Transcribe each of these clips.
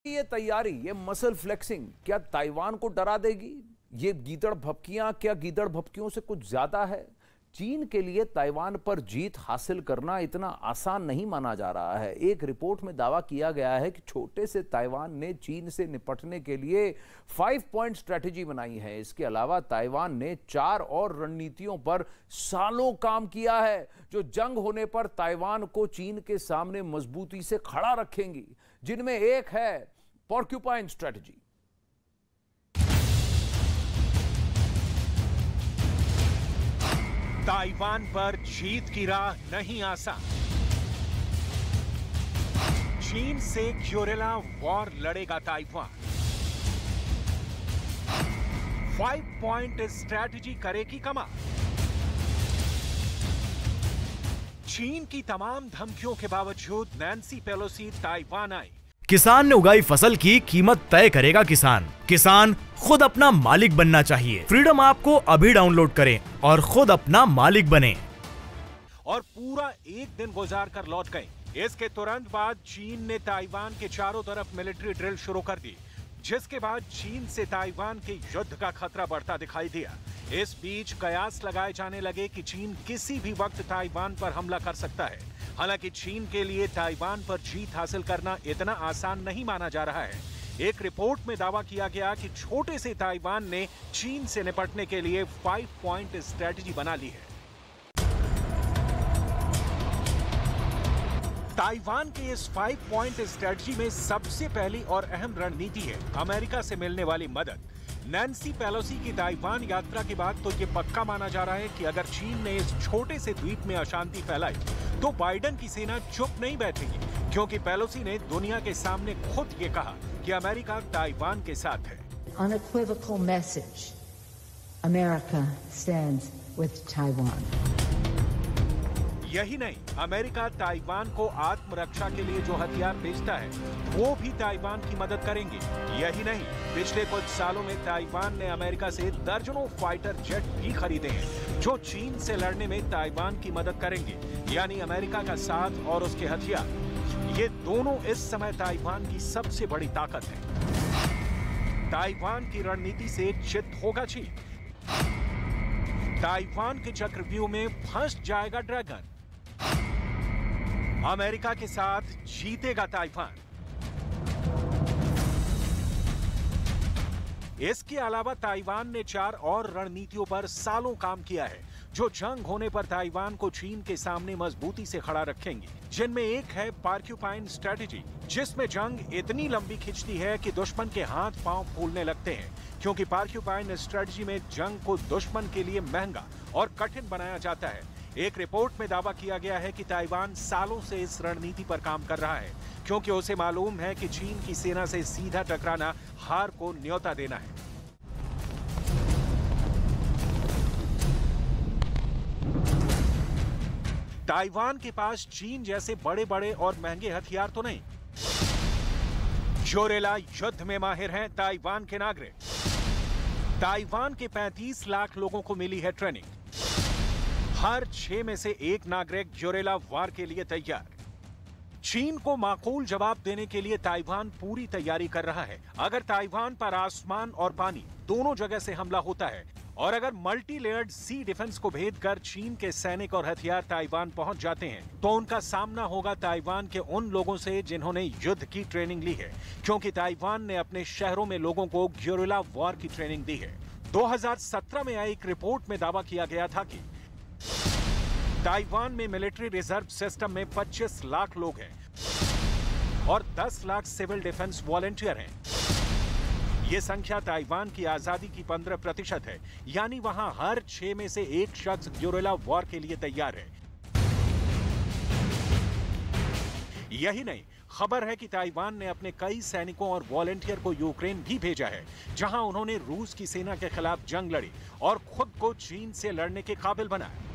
ये तैयारी, ये मसल फ्लेक्सिंग क्या ताइवान को डरा देगी? ये गीदड़ भपकियां क्या गीदड़ भपकियों से कुछ ज्यादा है? चीन के लिए ताइवान पर जीत हासिल करना इतना आसान नहीं माना जा रहा है। एक रिपोर्ट में दावा किया गया है कि छोटे से ताइवान ने चीन से निपटने के लिए 5 पॉइंट स्ट्रेटेजी बनाई है। इसके अलावा ताइवान ने 4 और रणनीतियों पर सालों काम किया है, जो जंग होने पर ताइवान को चीन के सामने मजबूती से खड़ा रखेंगी, जिनमें एक है पोर्क्यूपाइन स्ट्रेटेजी। ताइवान पर जीत की राह नहीं आसान। चीन से ग्योरिला वॉर लड़ेगा ताइवान। 5 पॉइंट स्ट्रैटेजी करेगी कमाल। चीन की तमाम धमकियों के बावजूद नैन्सी पेलोसी ताइवान आई। किसान ने उगाई फसल की कीमत तय करेगा किसान। किसान खुद अपना मालिक बनना चाहिए। फ्रीडम ऐप को अभी डाउनलोड करें और खुद अपना मालिक बने। और पूरा एक दिन गुजार कर लौट गए। इसके तुरंत बाद चीन ने ताइवान के चारों तरफ मिलिट्री ड्रिल शुरू कर दी, जिसके बाद चीन से ताइवान के युद्ध का खतरा बढ़ता दिखाई दिया। इस बीच कयास लगाए जाने लगे कि चीन किसी भी वक्त ताइवान पर हमला कर सकता है। हालांकि चीन के लिए ताइवान पर जीत हासिल करना इतना आसान नहीं माना जा रहा है। एक रिपोर्ट में दावा किया गया कि छोटे से ताइवान ने चीन से निपटने के लिए 5 पॉइंट स्ट्रेटेजी बना ली है। ताइवान के इस 5 पॉइंट स्ट्रेटजी में सबसे पहली और अहम रणनीति है अमेरिका से मिलने वाली मदद। नैन्सी पेलोसी की ताइवान यात्रा के बाद तो ये पक्का माना जा रहा है कि अगर चीन ने इस छोटे से द्वीप में अशांति फैलाई तो बाइडेन की सेना चुप नहीं बैठेगी, क्योंकि पेलोसी ने दुनिया के सामने खुद ये कहा कि अमेरिका ताइवान के साथ है। Unequivocal message. America stands with Taiwan. यही नहीं, अमेरिका ताइवान को आत्मरक्षा के लिए जो हथियार भेजता है वो भी ताइवान की मदद करेंगे। यही नहीं, पिछले कुछ सालों में ताइवान ने अमेरिका से दर्जनों फाइटर जेट भी खरीदे हैं, जो चीन से लड़ने में ताइवान की मदद करेंगे। यानी अमेरिका का साथ और उसके हथियार, ये दोनों इस समय ताइवान की सबसे बड़ी ताकत है। ताइवान की रणनीति से चित होगा चीन। ताइवान के चक्रव्यूह में फंस जाएगा ड्रैगन। अमेरिका के साथ जीतेगा ताइवान। इसके अलावा ताइवान ने 4 और रणनीतियों पर सालों काम किया है, जो जंग होने पर ताइवान को चीन के सामने मजबूती से खड़ा रखेंगे, जिनमें एक है पोर्क्यूपाइन स्ट्रेटेजी, जिसमें जंग इतनी लंबी खिंचती है कि दुश्मन के हाथ पांव फूलने लगते हैं, क्योंकि पोर्क्यूपाइन स्ट्रेटेजी में जंग को दुश्मन के लिए महंगा और कठिन बनाया जाता है। एक रिपोर्ट में दावा किया गया है कि ताइवान सालों से इस रणनीति पर काम कर रहा है, क्योंकि उसे मालूम है कि चीन की सेना से सीधा टकराना हार को न्योता देना है। ताइवान के पास चीन जैसे बड़े बड़े और महंगे हथियार तो नहीं। ग्योरिला युद्ध में माहिर हैं ताइवान के नागरिक। ताइवान के 35 लाख लोगों को मिली है ट्रेनिंग। हर 6 में से 1 नागरिक ग्योरिला वार के लिए तैयार। चीन को माकूल जवाब देने के लिए ताइवान पूरी तैयारी कर रहा है। अगर ताइवान पर आसमान और पानी दोनों जगह से हमला होता है, और अगर मल्टी लेयर्ड सी डिफेंस को भेदकर चीन के सैनिक और हथियार ताइवान पहुंच जाते हैं, तो उनका सामना होगा ताइवान के उन लोगों से जिन्होंने युद्ध की ट्रेनिंग ली है, क्योंकि ताइवान ने अपने शहरों में लोगों को ग्योरिला वॉर की ट्रेनिंग दी है। 2017 में आई एक रिपोर्ट में दावा किया गया था कि ताइवान में मिलिट्री रिजर्व सिस्टम में 25 लाख लोग हैं और 10 लाख सिविल डिफेंस वॉलंटियर हैं। ये संख्या ताइवान की आजादी की 15% है, यानी वहां हर 6 में से 1 शख्स ग्योरिला वॉर के लिए तैयार है। यही नहीं, खबर है कि ताइवान ने अपने कई सैनिकों और वॉलंटियर को यूक्रेन भी भेजा है, जहां उन्होंने रूस की सेना के खिलाफ जंग लड़ी और खुद को चीन से लड़ने के काबिल बनाया।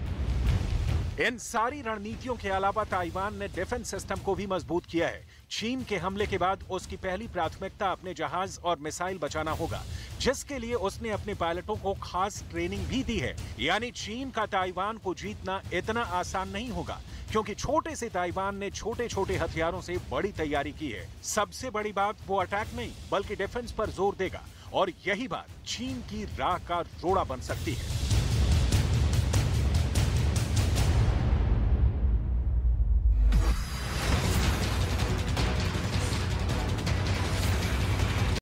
इन सारी रणनीतियों के अलावा ताइवान ने डिफेंस सिस्टम को भी मजबूत किया है। चीन के हमले के बाद उसकी पहली प्राथमिकता अपने जहाज और मिसाइल बचाना होगा, जिसके लिए उसने अपने पायलटों को खास ट्रेनिंग भी दी है। यानी चीन का ताइवान को जीतना इतना आसान नहीं होगा, क्योंकि छोटे से ताइवान ने छोटे छोटे हथियारों से बड़ी तैयारी की है। सबसे बड़ी बात, वो अटैक नहीं बल्कि डिफेंस पर जोर देगा, और यही बात चीन की राह का रोड़ा बन सकती है।